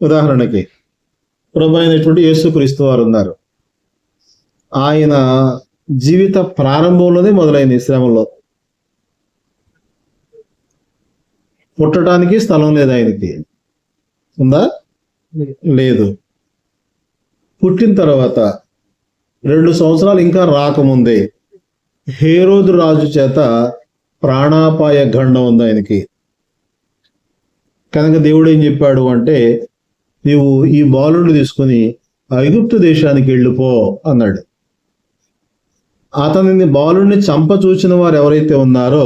ఉదాహరణకి ప్రభు అయినటువంటి యేసుక్రీస్తు వారు ఉన్నారు. ఆయన జీవిత ప్రారంభంలోనే మొదలైంది శ్రమలో. పుట్టడానికి స్థలం లేదు ఆయనకి. ఉందా? లేదు. పుట్టిన తర్వాత 2 సంవత్సరాలు ఇంకా రాకముందే హేరోదు రాజు చేత ప్రాణాపాయ గండం ఉంది ఆయనకి. కనుక దేవుడు ఏం చెప్పాడు అంటే, నీవు ఈ బాలుడిని తీసుకుని ఐగుప్తు దేశానికి వెళ్ళిపో అన్నాడు. అతనిని బాలుడిని చంప చూచిన వారు ఎవరైతే ఉన్నారో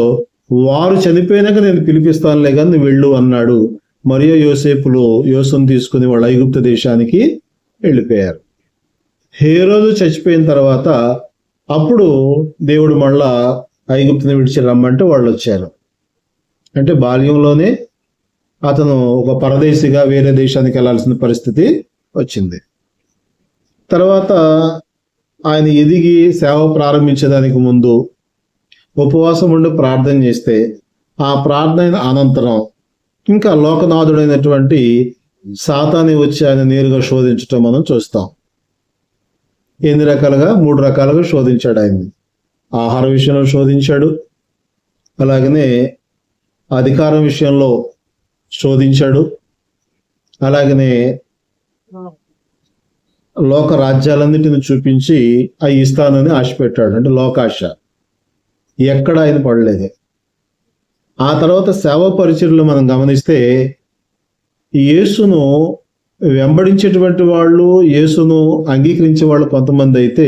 వారు చనిపోయినాక నేను పిలిపిస్తానులే కానీ నువ్వు వెళ్ళు అన్నాడు. మరియు యోసేపులు యోసును తీసుకుని వాళ్ళు ఐగుప్తు దేశానికి వెళ్ళిపోయారు. హేరోదు చచ్చిపోయిన తర్వాత అప్పుడు దేవుడు మళ్ళా ఐగుప్తుని విడిచి రమ్మంటే వాళ్ళు వచ్చారు. అంటే బాల్యంలోనే అతను ఒక పరదేశిగా వేరే దేశానికి వెళ్ళాల్సిన పరిస్థితి వచ్చింది. తర్వాత ఆయన ఎదిగి సేవ ప్రారంభించడానికి ముందు ఉపవాసం ఉండి ప్రార్థన చేస్తే ఆ ప్రార్థన అనంతరం ఇంకా లోకనాథుడైనటువంటి సాతాని వచ్చి ఆయన నేరుగా శోధించటం మనం చూస్తాం. ఎన్ని రకాలుగా? 3 రకాలుగా శోధించాడు ఆయన్ని. ఆహార విషయంలో శోధించాడు, అలాగనే అధికారం విషయంలో శోధించాడు, అలాగనే లోక రాజ్యాలన్నిటిని చూపించి అవి ఇస్తానని ఆశ పెట్టాడు. అంటే లోకాశ ఎక్కడ ఆయన పడలేదు. ఆ తర్వాత సేవ పరిచర్యలు మనం గమనిస్తే యేసును వెంబడించేటువంటి వాళ్ళు, యేసును అంగీకరించే వాళ్ళు కొంతమంది అయితే,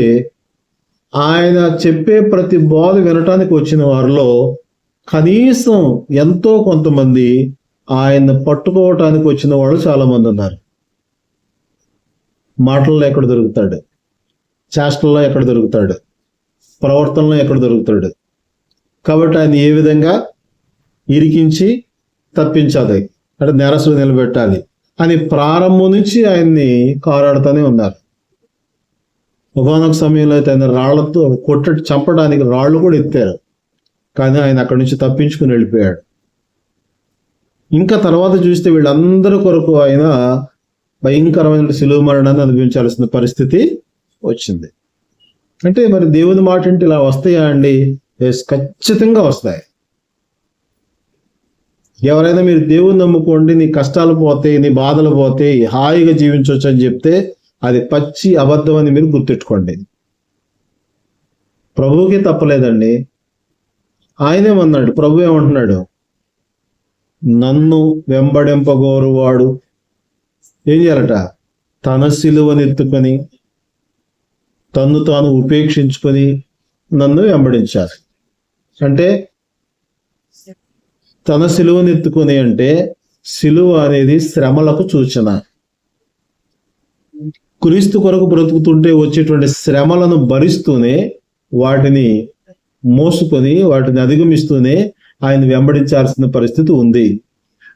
ఆయన చెప్పే ప్రతి బోధ వినటానికి వచ్చిన వారిలో కనీసం ఎంతో కొంతమంది ఆయన్ని పట్టుకోవటానికి వచ్చిన వాళ్ళు చాలా మంది ఉన్నారు. మాటల్లో ఎక్కడ దొరుకుతాడు, చేష్టల్లో ఎక్కడ దొరుకుతాడు, ప్రవర్తనలో ఎక్కడ దొరుకుతాడు. కాబట్టి ఆయన ఏ విధంగా ఇరికించి తప్పించాలి అంటే నేరస్తులు నిలబెట్టాలి అని ప్రారంభం నుంచి ఆయన్ని కారాడుతూనే ఉన్నారు. ఒకనొక సమయంలో అయితే ఆయన రాళ్లతో చంపడానికి రాళ్ళు కూడా ఎత్తారు, కానీ ఆయన అక్కడి నుంచి తప్పించుకుని వెళ్ళిపోయాడు. ఇంకా తర్వాత చూస్తే వీళ్ళందరి కొరకు ఆయన భయంకరమైన శిలువ మరణాన్ని అనుభవించాల్సిన పరిస్థితి వచ్చింది. అంటే మరి దేవుని మాట అంటే ఇలా వస్తాయా అండి? ఖచ్చితంగా వస్తాయి. ఎవరైనా మీరు దేవుని నమ్ముకోండి, నీ కష్టాలు పోతాయి, నీ బాధలు పోతాయి, హాయిగా జీవించవచ్చు అని చెప్తే అది పచ్చి అబద్ధం అని మీరు గుర్తెట్టుకోండి. ప్రభువుకి తప్పలేదండి. ఆయనేమన్నాడు, ప్రభు ఏమంటున్నాడు, నన్ను వెంబడింపగోరువాడు ఏం చేయాలట? తన సిలువనెత్తుకొని తన్ను తాను ఉపేక్షించుకొని నన్ను వెంబడించాలి. అంటే తన సిలువనెత్తుకొని అంటే సిలువ అనేది శ్రమలకు సూచన. క్రీస్తు కొరకు బ్రతుకుతుంటే వచ్చేటువంటి శ్రమలను భరిస్తూనే, వాటిని మోసుకొని, వాటిని అధిగమిస్తూనే ఆయన వెంబడించాల్సిన పరిస్థితి ఉంది.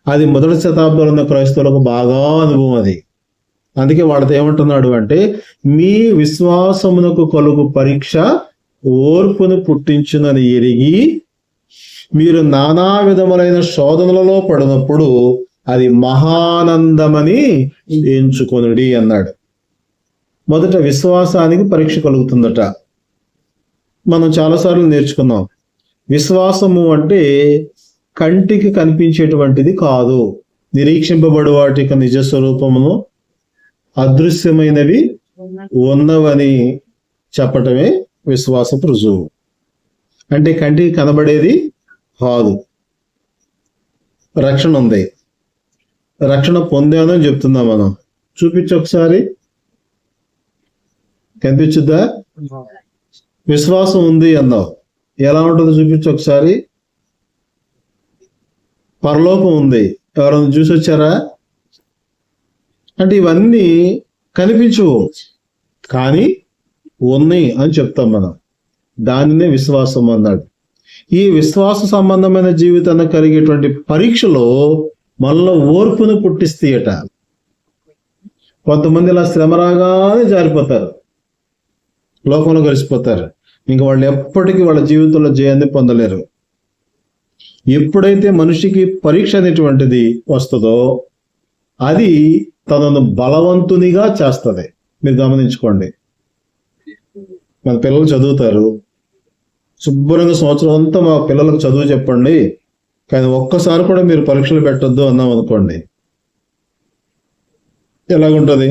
అది మొదటి శతాబ్దంలో ఉన్న క్రైస్తవులకు బాగా అనుభవం అది. అందుకే వాళ్ళతో ఏమంటున్నాడు అంటే, మీ విశ్వాసమునకు కలుగు పరీక్ష ఓర్పును పుట్టించునని ఎరిగి మీరు నానా విధములైన శోధనలలో పడినప్పుడు అది మహానందమని ఎంచుకొనుడి అన్నాడు. మొదట విశ్వాసానికి పరీక్ష కలుగుతుందట. మనం చాలాసార్లు నేర్చుకున్నాం, విశ్వాసము అంటే కంటికి కనిపించేటువంటిది కాదు, నిరీక్షింపబడు వాటికి నిజ స్వరూపమును అదృశ్యమైనవి ఉన్నవని చెప్పటమే విశ్వాసపు రుజువు. అంటే కంటికి కనబడేది కాదు. రక్షణ ఉంది, రక్షణ పొందానని చెప్తున్నాం మనం. చూపించు ఒకసారి, కనిపించుద్దా? విశ్వాసం ఉంది అన్నావు, ఎలా ఉంటుందో చూపించు ఒకసారి. పరలోకం ఉంది, ఎవరైనా చూసి వచ్చారా? అంటే ఇవన్నీ కనిపించవు కానీ ఉన్నాయి అని చెప్తాం మనం. దానినే విశ్వాసం అన్నాడు. ఈ విశ్వాస సంబంధమైన జీవితాన్ని కలిగేటువంటి పరీక్షలో మనలో ఓర్పును పుట్టిస్తాయట. కొంతమంది ఇలా శ్రమ రాగానే జారిపోతారు, లోకంలో కలిసిపోతారు. ఇంకా వాళ్ళు ఎప్పటికీ వాళ్ళ జీవితంలో జయాన్ని పొందలేరు. ఎప్పుడైతే మనిషికి పరీక్ష అనేటువంటిది వస్తుందో అది తనను బలవంతునిగా చేస్తుంది. మీరు గమనించుకోండి, మన పిల్లలు చదువుతారు, శుభ్రంగా సంవత్సరం అంతా మా పిల్లలకు చదువు చెప్పండి, కానీ ఒక్కసారి కూడా మీరు పరీక్షలు పెట్టొద్దు అన్నాం అనుకోండి, ఎలాగుంటుంది?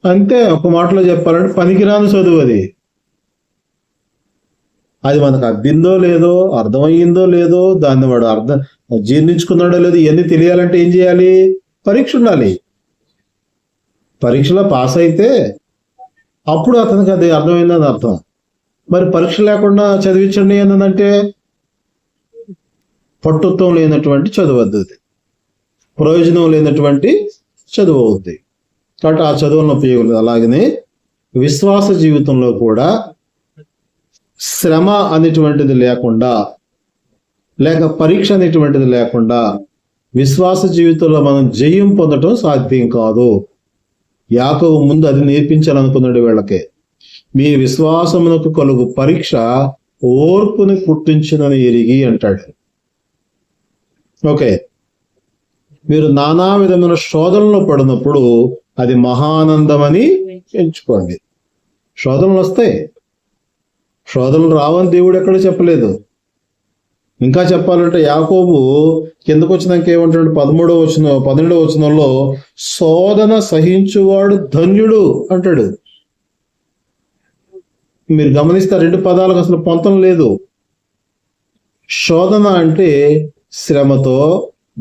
అంతే, ఒక మాటలో చెప్పాలంటే పనికిరాని చదువు అది. అది మనకు అబ్బిందో లేదో, అర్థమయ్యిందో లేదో, దాన్ని వాడు జీర్ణించుకున్నాడో లేదో, ఇవన్నీ తెలియాలంటే ఏం చేయాలి? పరీక్ష ఉండాలి. పరీక్షలో పాస్ అయితే అప్పుడు అతనికి అది అర్థమైందని అర్థం. మరి పరీక్ష లేకుండా చదివించండి అన్నదంటే పట్టుత్వం లేనటువంటి చదువు అది, ప్రయోజనం లేనటువంటి చదువు అవుద్ది. కాబట్టి ఆ చదువులను ఉపయోగం. అలాగనే విశ్వాస జీవితంలో కూడా శ్రమ అనేటువంటిది లేకుండా, లేక పరీక్ష అనేటువంటిది లేకుండా విశ్వాస జీవితంలో మనం జయం పొందడం సాధ్యం కాదు. యాకోబు ముందు అది నేర్పించాలనుకున్నాడు వీళ్ళకి. మీ విశ్వాసమునకు కలుగు పరీక్ష ఓర్పుని పుట్టించునని ఎరిగి అంటాడు. ఓకే, మీరు నానా విధమైన శోధనలో పడినప్పుడు అది మహానందమని ఎంచుకోండి. శోధనలు వస్తాయి, శోధనలు రావని దేవుడు ఎక్కడ చెప్పలేదు. ఇంకా చెప్పాలంటే యాకోబు కిందకు వచ్చినాక ఏమంటాడు? 12వ వచనంలో శోధన సహించువాడు ధన్యుడు అంటాడు. మీరు గమనిస్తే రెండు పదాలకు అసలు పొంతం లేదు. శోధన అంటే శ్రమతో,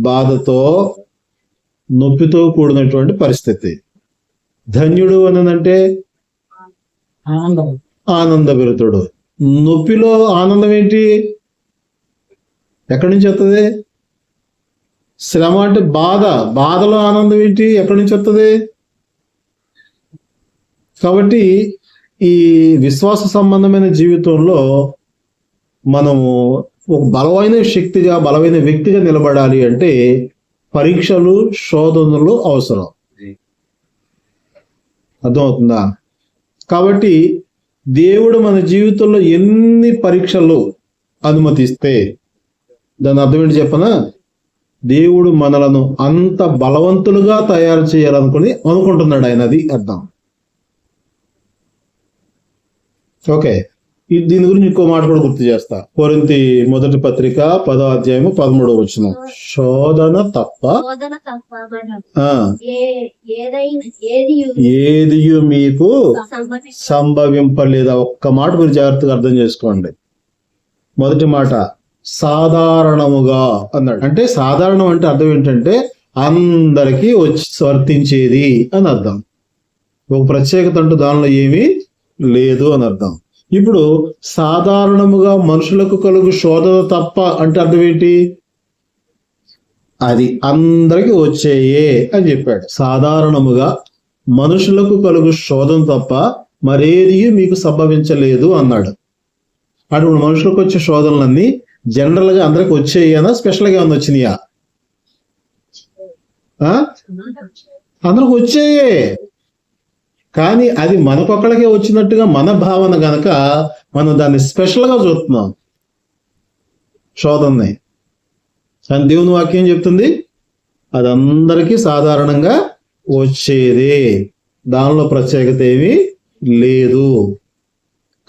బాధతో, నొప్పితో కూడినటువంటి పరిస్థితి. ధన్యుడు అనంటే ఆనందభరితుడు. నొప్పిలో ఆనందం ఏంటి? ఎక్కడి నుంచి వస్తుంది? శ్రమ అంటే బాధ, బాధలో ఆనందం ఏంటి? ఎక్కడి నుంచి వస్తుంది? కాబట్టి ఈ విశ్వాస సంబంధమైన జీవితంలో మనము ఒక బలమైన శక్తిగా, బలమైన వ్యక్తిగా నిలబడాలి అంటే పరీక్షలు, శోధనలు అవసరం. అర్థమవుతుందా? కాబట్టి దేవుడు మన జీవితంలో ఎన్ని పరీక్షలు అనుమతిస్తే దాని అర్థం ఏంటి చెప్పనా? దేవుడు మనలను అంత బలవంతులుగా తయారు అనుకుంటున్నాడు ఆయన. అది అర్థం. ఓకే, దీని గురించి ఇంకో మాట కూడా గుర్తు చేస్తా. కొరింథీ మొదటి పత్రిక 10వ అధ్యాయము 13వ వచనం. శోధన తప్ప ఏది మీకు సంభవింపలేదా? ఒక్క మాట మీరు జాగ్రత్తగా అర్థం చేసుకోండి. మొదటి మాట సాధారణముగా అన్నాడు. అంటే సాధారణం అంటే అర్థం ఏంటంటే అందరికీ వర్తించేది అని అర్థం. ఒక ప్రత్యేకత అంటూ దానిలో ఏమీ లేదు అని అర్థం. ఇప్పుడు సాధారణముగా మనుషులకు కలుగు శోధన తప్ప అంటే అర్థం ఏంటి? అది అందరికి వచ్చేయే అని చెప్పాడు. సాధారణముగా మనుషులకు కలుగు శోధన తప్ప మరేది మీకు సంభవించలేదు అన్నాడు. అటువంటి మనుషులకు వచ్చే శోధనలన్నీ జనరల్ గా అందరికి వచ్చేయనా, స్పెషల్ గా ఏమన్నా వచ్చినాయా? అందరికి వచ్చేయే, కానీ అది మనకొక్కడికే వచ్చినట్టుగా మన భావన గనక మనం దాన్ని స్పెషల్గా చూస్తున్నాం శోధనని. కానీ దేవుని వాక్యం చెప్తుంది అది అందరికీ సాధారణంగా వచ్చేదే, దానిలో ప్రత్యేకత ఏమీ లేదు.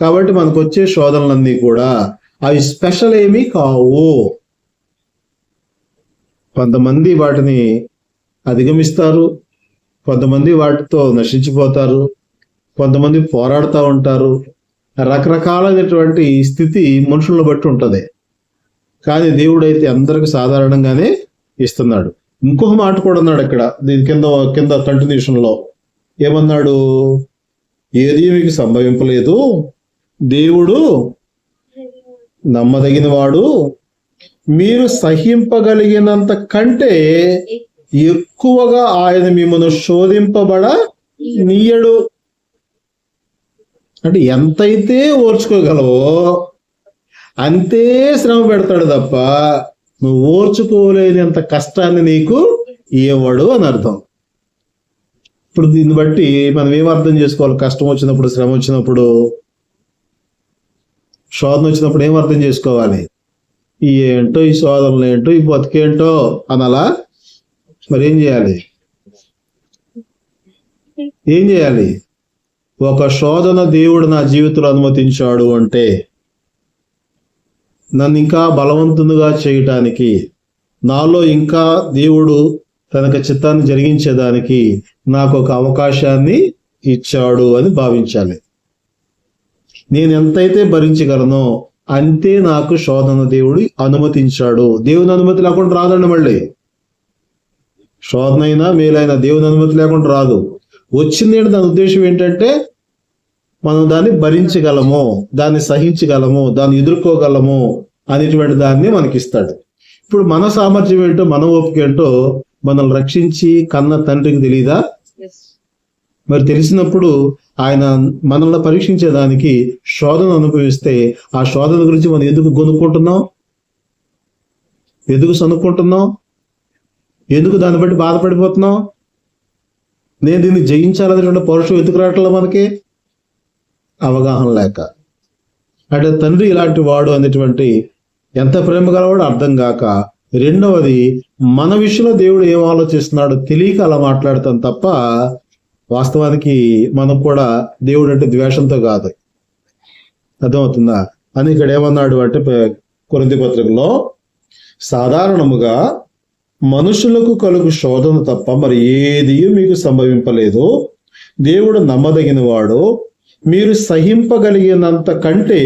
కాబట్టి మనకు వచ్చే శోధనలన్నీ కూడా అవి స్పెషల్ ఏమీ కావు. కొంతమంది వాటిని అధిగమిస్తారు, కొంతమంది వాటితో నశించిపోతారు, కొంతమంది పోరాడుతూ ఉంటారు. రకరకాలైనటువంటి స్థితి మనుషులను బట్టి ఉంటుంది. కానీ దేవుడైతే అందరికి సాధారణంగానే ఇస్తున్నాడు. ఇంకొక మాట కూడా అన్నాడు ఇక్కడ, దీని కింద కంటిన్యూషన్లో ఏమన్నాడు? ఏది మీకు సంభవింపలేదు, దేవుడు నమ్మదగిన వాడు, మీరు సహింపగలిగినంత కంటే ఎక్కువగా ఆయన మిమ్మల్ని శోధింపబడనీయడు. అంటే ఎంతైతే ఓర్చుకోగలవో అంతే శ్రమ పెడతాడు తప్ప నువ్వు ఓర్చుకోలేనంత కష్టాన్ని నీకు ఇవ్వడు అని అర్థం. ఇప్పుడు దీన్ని బట్టి మనం ఏం అర్థం చేసుకోవాలి? కష్టం వచ్చినప్పుడు, శ్రమ వచ్చినప్పుడు, శోధన వచ్చినప్పుడు ఏం అర్థం చేసుకోవాలి? ఏంటో ఈ శోధనలు ఏంటో, ఈ బతికేంటో అనాలా? మరి ఏం చేయాలి? ఏం చేయాలి? ఒక శోధన దేవుడు నా జీవితంలో అనుమతించాడు అంటే నన్ను ఇంకా బలవంతునిగా చేయటానికి, నాలో ఇంకా దేవుడు తనకు చిత్తాన్ని జరిగించేదానికి నాకు ఒక అవకాశాన్ని ఇచ్చాడు అని భావించాలి. నేను ఎంతైతే భరించగలనో అంతే నాకు శోధన దేవుడు అనుమతించాడు. దేవుని అనుమతి లేకుండా రాదండి. మళ్ళీ శోధన అయినా మేలైనా దేవుని అనుమతి లేకుండా రాదు. వచ్చింది ఏంటి? దాని ఉద్దేశం ఏంటంటే మనం దాన్ని భరించగలము, దాన్ని సహించగలము, దాన్ని ఎదుర్కోగలము అనేటువంటి దాన్ని మనకిస్తాడు. ఇప్పుడు మన సామర్థ్యం ఏంటో, మన ఓపిక ఏంటో మనల్ని రక్షించి కన్న తండ్రికి తెలీదా? మరి తెలిసినప్పుడు ఆయన మనల్ని పరీక్షించేదానికి శోధన అనుభవిస్తే ఆ శోధన గురించి మనం ఎందుకు గొనుక్కుంటున్నాం? ఎందుకు సనుక్కుంటున్నాం? ఎందుకు దాన్ని బట్టి బాధపడిపోతున్నాం? నేను దీన్ని జయించాలనేటువంటి పౌరుషం ఎందుకు రావట్లేదు మనకి? అవగాహన లేక. అంటే తండ్రి ఇలాంటి వాడు అనేటువంటి ఎంత ప్రేమ గలవాడు అర్థం కాక, రెండవది మన విషయంలో దేవుడు ఏం ఆలోచిస్తున్నాడో తెలియక అలా మాట్లాడతాం తప్ప వాస్తవానికి మనం కూడా దేవుడు అంటే ద్వేషంతో కాదు. అర్థమవుతుందా? అని ఇక్కడ ఏమన్నాడు అంటే కొరింథీ పత్రికలో, సాధారణముగా మనుషులకు కలుగు శోధన తప్ప మరి ఏది మీకు సంభవింపలేదు. దేవుడు నమ్మదగిన వాడు, మీరు సహింపగలిగినంత కంటే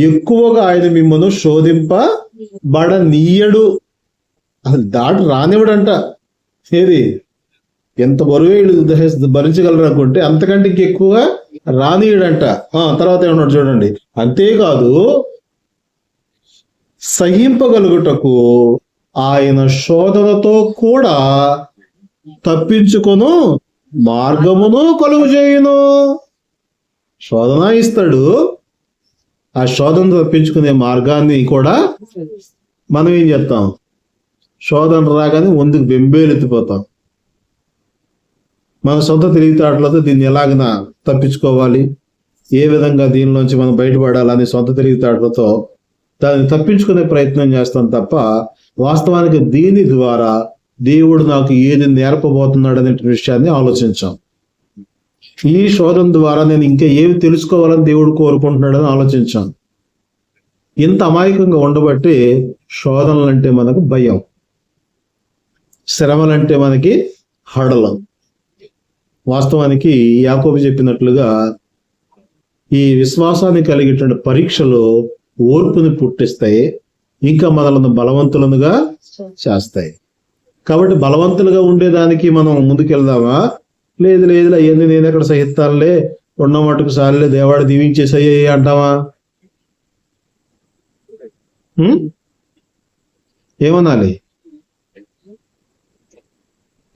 ఎక్కువగా ఆయన మిమ్మల్ని శోధింపబడనీయడు. అసలు దాటి రానివ్వడంట. ఏది ఎంత బరువు వీళ్ళు భరించగలరు అనుకుంటే అంతకంటే ఎక్కువగా రానియడంట. తర్వాత ఏమన్నాడు చూడండి, అంతేకాదు సహింపగలుగుటకు ఆయన శోధనతో కూడా తప్పించుకొను మార్గమును కలుగు చేయును. శోధన ఇస్తాడు, ఆ శోధన తప్పించుకునే మార్గాన్ని కూడా మనం ఏం చేస్తాం? శోధన రాగానే ముందుకు బెంబేలెత్తిపోతాం. మన సొంత తెలివితేటలతో దీన్ని ఎలాగైనా తప్పించుకోవాలి, ఏ విధంగా దీనిలోంచి మనం బయటపడాలని సొంత తెలివితేటలతో దాన్ని తప్పించుకునే ప్రయత్నం చేస్తాం తప్ప వాస్తవానికి దీని ద్వారా దేవుడు నాకు ఏది నేర్పబోతున్నాడు అనే విషయాన్ని ఆలోచించాం. ఈ శోధన ద్వారా నేను ఇంకా ఏమి తెలుసుకోవాలని దేవుడు కోరుకుంటున్నాడని ఆలోచించాం. ఇంత అమాయకంగా ఉండబట్టి శోధనలంటే మనకు భయం, శ్రమలంటే మనకి హడలం. వాస్తవానికి యాకోబు చెప్పినట్లుగా ఈ విశ్వాసాన్ని కలిగేటువంటి పరీక్షలు ఓర్పుని పుట్టిస్తాయి, ఇంకా మనల్ని బలవంతులనుగా చేస్తాయి. కాబట్టి బలవంతులుగా ఉండేదానికి మనం ముందుకెళ్దామా? లేదు లేదు అవన్నీ నేను ఎక్కడ సహిస్తానులే, ఉన్న మటుకు సార్లే దేవాడు దీవించేసాయి అంటావా? ఏమనాలి?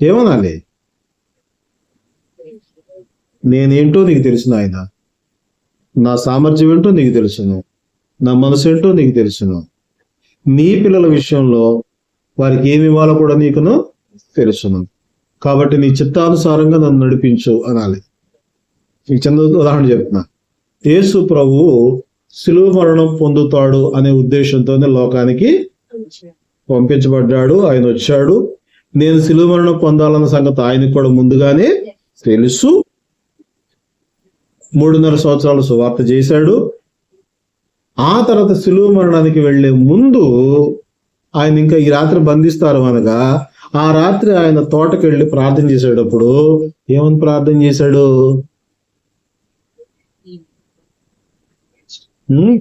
ఏమనాలి? నేనేంటో నీకు తెలుసు నాయన, నా సామర్థ్యం ఏంటో నీకు తెలుసును, నా మనసు ఏంటో నీకు తెలుసును. నీ పిల్లల విషయంలో వారికి ఏమి ఇవ్వాలో కూడా నీకును తెలుసును. కాబట్టి నీ చిత్తానుసారంగా నన్ను నడిపించు అనాలి. నీకు చిన్న ఉదాహరణ చెప్తున్నా. యేసు ప్రభువు శిలువ మరణం పొందుతాడు అనే ఉద్దేశంతోనే లోకానికి పంపించబడ్డాడు. ఆయన వచ్చాడు. నేను శిలువ మరణం పొందాలన్న సంగతి ఆయనకు కూడా ముందుగానే తెలుసు. 3.5 సంవత్సరాలు సువార్త చేశాడు. ఆ తర్వాత శిలువ మరణానికి వెళ్లే ముందు ఆయన ఇంకా ఈ రాత్రి బంధిస్తారు అనగా ఆ రాత్రి ఆయన తోటకి వెళ్ళి ప్రార్థన చేసేటప్పుడు ఏమని ప్రార్థన చేశాడు?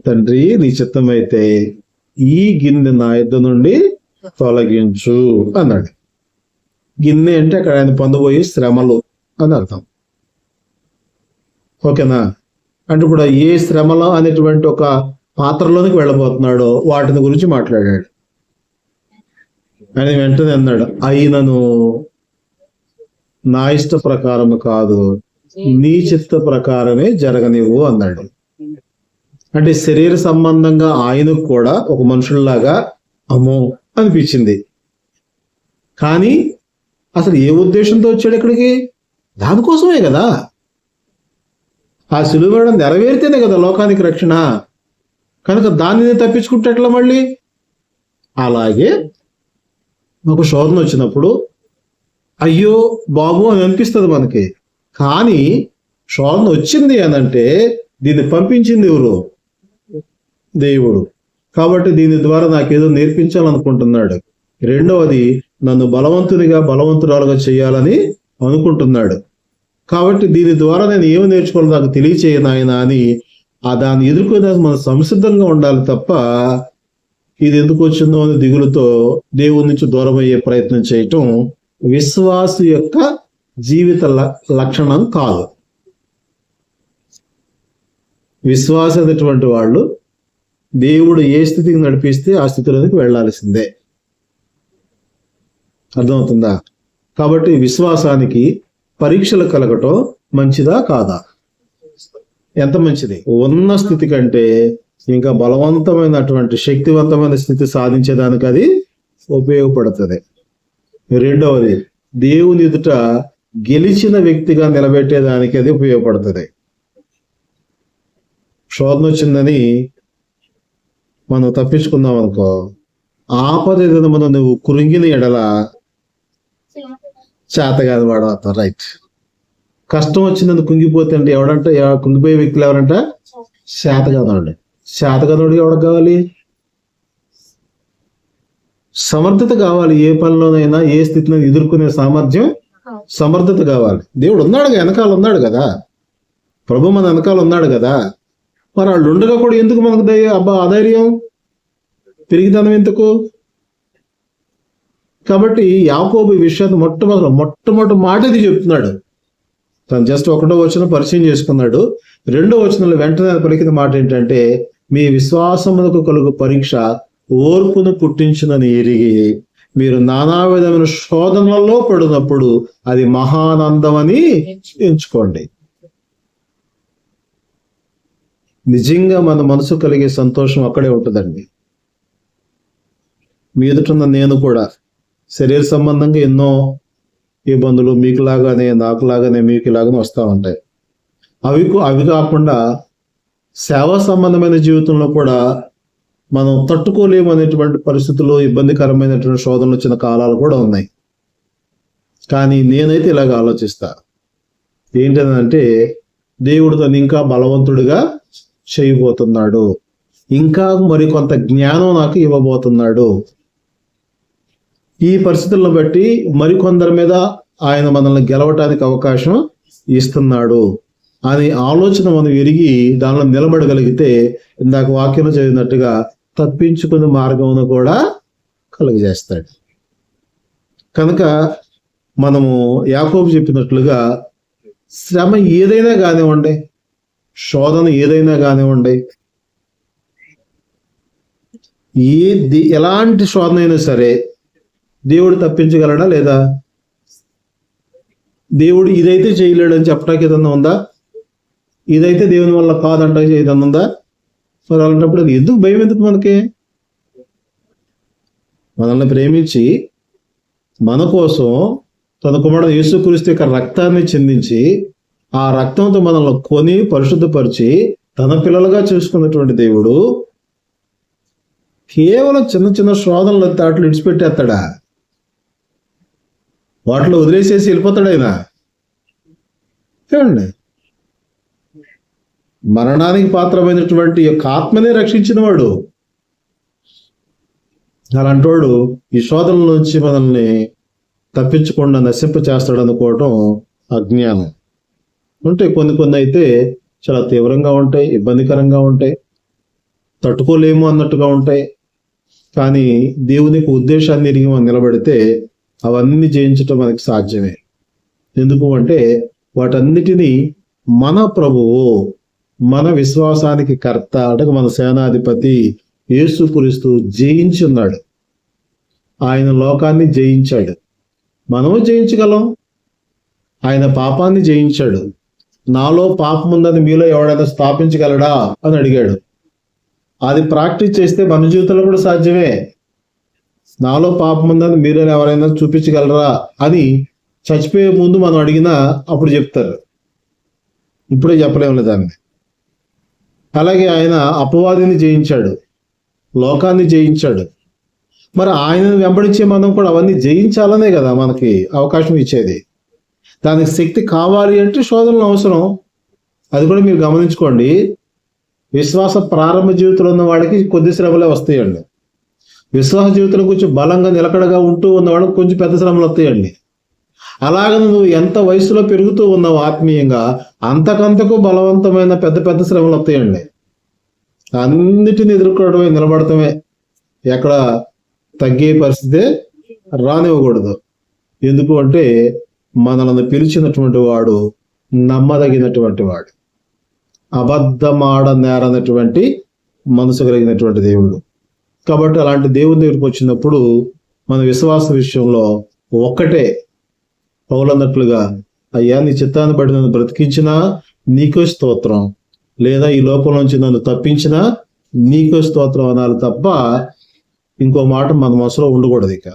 తండ్రి నీ చిత్తమైతే ఈ గిన్నె నా యొద్ద నుండి తొలగించు అన్నాడు. గిన్నె అంటే అక్కడ ఆయన పొందబోయే శ్రమలు అని అర్థం. ఓకేనా? అంటే ఇప్పుడు ఏ శ్రమలో అనేటువంటి ఒక పాత్రలోనికి వెళ్ళబోతున్నాడో వాటిని గురించి మాట్లాడాడు. ఆయన వెంటనే అన్నాడు, అయినను నా ఇష్ట ప్రకారము కాదు, నీ చిత్త ప్రకారమే జరగనివ్వు అన్నాడు. అంటే శరీర సంబంధంగా ఆయనకు కూడా ఒక మనుషుల్లాగా అమ్మో అనిపించింది. కానీ అసలు ఏ ఉద్దేశంతో వచ్చాడు ఇక్కడికి? దానికోసమే కదా. ఆ శిలువ మరణం నెరవేరితేనే కదా లోకానికి రక్షణ. కనుక దానిని తప్పించుకుంటట్లా మళ్ళీ. అలాగే ఒక శోధన వచ్చినప్పుడు అయ్యో బాబు అని అనిపిస్తుంది మనకి. కానీ శోధన వచ్చింది అని అంటే దీన్ని పంపించింది ఎవరు? దేవుడు. కాబట్టి దీని ద్వారా నాకేదో నేర్పించాలనుకుంటున్నాడు. రెండవది, నన్ను బలవంతురాలుగా చేయాలని అనుకుంటున్నాడు. కాబట్టి దీని ద్వారా నేను ఏమి నేర్చుకోవాలో నాకు తెలియచేయను ఆయన అని దాన్ని ఎదుర్కోవడానికి మనం సంసిద్ధంగా ఉండాలి తప్ప ఇది ఎందుకు వచ్చిందో అని దిగులుతో దేవుడి నుంచి దూరం అయ్యే ప్రయత్నం చేయటం విశ్వాసు యొక్క జీవిత లక్షణం కాదు. విశ్వాస అనేటువంటి వాళ్ళు దేవుడు ఏ స్థితికి నడిపిస్తే ఆ స్థితిలోకి వెళ్ళాల్సిందే. అర్థమవుతుందా? కాబట్టి విశ్వాసానికి పరీక్షలు కలగటం మంచిదా కాదా? ఎంత మంచిది. ఉన్న స్థితి కంటే ఇంకా బలవంతమైనటువంటి శక్తివంతమైన స్థితి సాధించేదానికి అది ఉపయోగపడుతుంది. రెండవది, దేవుని ఎదుట గెలిచిన వ్యక్తిగా నిలబెట్టేదానికి అది ఉపయోగపడుతుంది. శోధన వచ్చిందని మనం తప్పించుకుందాం అనుకో, ఆపద ఏదైనా మనం నువ్వు కురింగిన ఎడల చేతగాని వాడు అవుతావు. రైట్. కష్టం వచ్చిందని కుంగిపోతే అంటే ఎవడంటే కుంగిపోయే వ్యక్తులు ఎవరంట? శాతగానోడు. శాతగానోడు ఎవరికి కావాలి? సమర్థత కావాలి. ఏ పనిలోనైనా ఏ స్థితిలో ఎదుర్కొనే సామర్థ్యం, సమర్థత కావాలి. దేవుడు ఉన్నాడు, వెనకాల ఉన్నాడు కదా, ప్రభు మన వెనకాల ఉన్నాడు కదా. మరి వాళ్ళు ఉండగా కూడా ఎందుకు మనకు అధైర్యం, పెరిగితనం ఎందుకు? కాబట్టి యాకోబు ఈ విషయాన్ని మొట్టమొదటి మాట ఇది చెప్తున్నాడు. తను జస్ట్ 1వ వచనం పరిచయం చేసుకున్నాడు. 2వ వచనంలో వెంటనే పలికిన మాట ఏంటంటే, మీ విశ్వాసమునకు కలుగు పరీక్ష ఓర్పును పుట్టించునని ఎరిగి మీరు నానా విధమైన శోధనలలో పడినప్పుడు అది మహానందం అని ఎంచుకోండి. నిజంగా మన మనసు కలిగే సంతోషం అక్కడే ఉంటుందండి. మీ ఎదుటిన్న నేను కూడా శరీర సంబంధంగా ఎన్నో ఇబ్బందులు మీకులాగానే నాకులాగానే మీకులాగానే వస్తూ ఉంటాయి. అవి కాకుండా సేవా సంబంధమైన జీవితంలో కూడా మనం తట్టుకోలేము అనేటువంటి పరిస్థితుల్లో ఇబ్బందికరమైనటువంటి శోధనలు వచ్చిన కాలాలు కూడా ఉన్నాయి. కానీ నేనైతే ఇలాగ ఆలోచిస్తా, ఏంటంటే దేవుడు తను ఇంకా బలవంతుడిగా చేయబోతున్నాడు, ఇంకా మరికొంత జ్ఞానం నాకు ఇవ్వబోతున్నాడు. ఈ పరిస్థితులను బట్టి మరికొందరి మీద ఆయన మనల్ని గెలవటానికి అవకాశం ఇస్తున్నాడు అని ఆలోచన మనం ఎరిగి దానిలో నిలబడగలిగితే ఇందాక వాక్యం చదివినట్టుగా తప్పించుకునే మార్గమును కూడా కలుగజేస్తాడు. కనుక మనము యాకోబు చెప్పినట్లుగా శ్రమ ఏదైనా కానివ్వండి, శోధన ఏదైనా కానివ్వండి, ఎలాంటి శోధన అయినా సరే దేవుడు తప్పించగలడా లేదా? దేవుడు ఇదైతే చేయలేడని చెప్పడానికి ఏదన్నా ఉందా? ఇదైతే దేవుని వల్ల కాదంటే ఏదన్నా ఉందా? మరి అలాంటప్పుడు అది ఎందుకు భయం? ఎందుకు? మనకి మనల్ని ప్రేమించి మన కోసం తన కుమారుడు యేసుక్రీస్తు యొక్క రక్తాన్ని చిందించి ఆ రక్తంతో మనల్ని కొని పరిశుద్ధపరిచి తన పిల్లలుగా చేసుకున్నటువంటి దేవుడు కేవలం చిన్న చిన్న శోధనలు దాంట్లో ఇడిచిపెట్టేస్తాడా? వాటిలో వదిలేసేసి వెళ్ళిపోతాడు ఆయన? చూడండి, మరణానికి పాత్రమైనటువంటి యొక్క ఆత్మనే రక్షించిన వాడు. అలాంటి వాడు ఈ శోధనల నుంచి మనల్ని తప్పించకుండా నశింప చేస్తాడు అనుకోవటం అజ్ఞానం. అంటే కొన్ని అయితే చాలా తీవ్రంగా ఉంటాయి, ఇబ్బందికరంగా ఉంటాయి, తట్టుకోలేము అన్నట్టుగా ఉంటాయి. కానీ దేవునికి ఉద్దేశాన్ని ఎరిగి మనం నిలబడితే అవన్నీ జయించటం మనకి సాధ్యమే. ఎందుకు అంటే వాటన్నిటినీ మన ప్రభువు, మన విశ్వాసానికి కర్త అంటే మన సేనాధిపతి యేసుక్రీస్తు జయించి ఉన్నాడు. ఆయన లోకాన్ని జయించాడు, మనము జయించగలం. ఆయన పాపాన్ని జయించాడు. నాలో పాపం ఉందని మీలో ఎవడైనా స్థాపించగలడా అని అడిగాడు. అది ప్రాక్టీస్ చేస్తే మన జీవితంలో కూడా సాధ్యమే. నాలో పాపం ఉందని మీరు ఎవరైనా చూపించగలరా అని చచ్చిపోయే ముందు మనం అడిగినా అప్పుడు చెప్తారు, ఇప్పుడే చెప్పలేము దాన్ని. అలాగే ఆయన అపవాదిని జయించాడు, లోకాన్ని జయించాడు. మరి ఆయనను వెంబడించే మనం కూడా అవన్నీ జయించాలనే కదా మనకి అవకాశం ఇచ్చేది. దానికి శక్తి కావాలి అంటే శోధనలు అవసరం. అది కూడా మీరు గమనించుకోండి. విశ్వాస ప్రారంభ జీవితంలో ఉన్న వాడికి కొద్ది శ్రమలే వస్తాయండి. విశ్వాస జీవితంలో కొంచెం బలంగా నిలకడగా ఉంటూ ఉన్నవాడికి కొంచెం పెద్ద శ్రమలు వస్తాయండి. అలాగని నువ్వు ఎంత వయసులో పెరుగుతూ ఉన్నావు ఆత్మీయంగా, అంతకంతకు బలవంతమైన పెద్ద పెద్ద శ్రమలు వస్తాయండి. అన్నిటిని ఎదుర్కోవడమే, నిలబడటమే, ఎక్కడ తగ్గే పరిస్థితి రానివ్వకూడదు. ఎందుకు అంటే మనల్ని పిలిచినటువంటి వాడు నమ్మదగినటువంటి వాడు, అబద్ధమాడ నేరనటువంటి మనసు కలిగినటువంటి దేవుడు. కాబట్టి అలాంటి దేవుని దగ్గరికి వచ్చినప్పుడు మన విశ్వాస విషయంలో ఒక్కటే, పౌలన్నట్లుగా, అయ్యా నీ చిత్తాన్ని బట్టి నన్ను బ్రతికించినా నీకో స్తోత్రం, లేదా ఈ లోపల నుంచి నన్ను తప్పించినా నీకో స్తోత్రం అనాలి తప్ప ఇంకో మాట మన మనసులో ఉండకూడదు. ఇక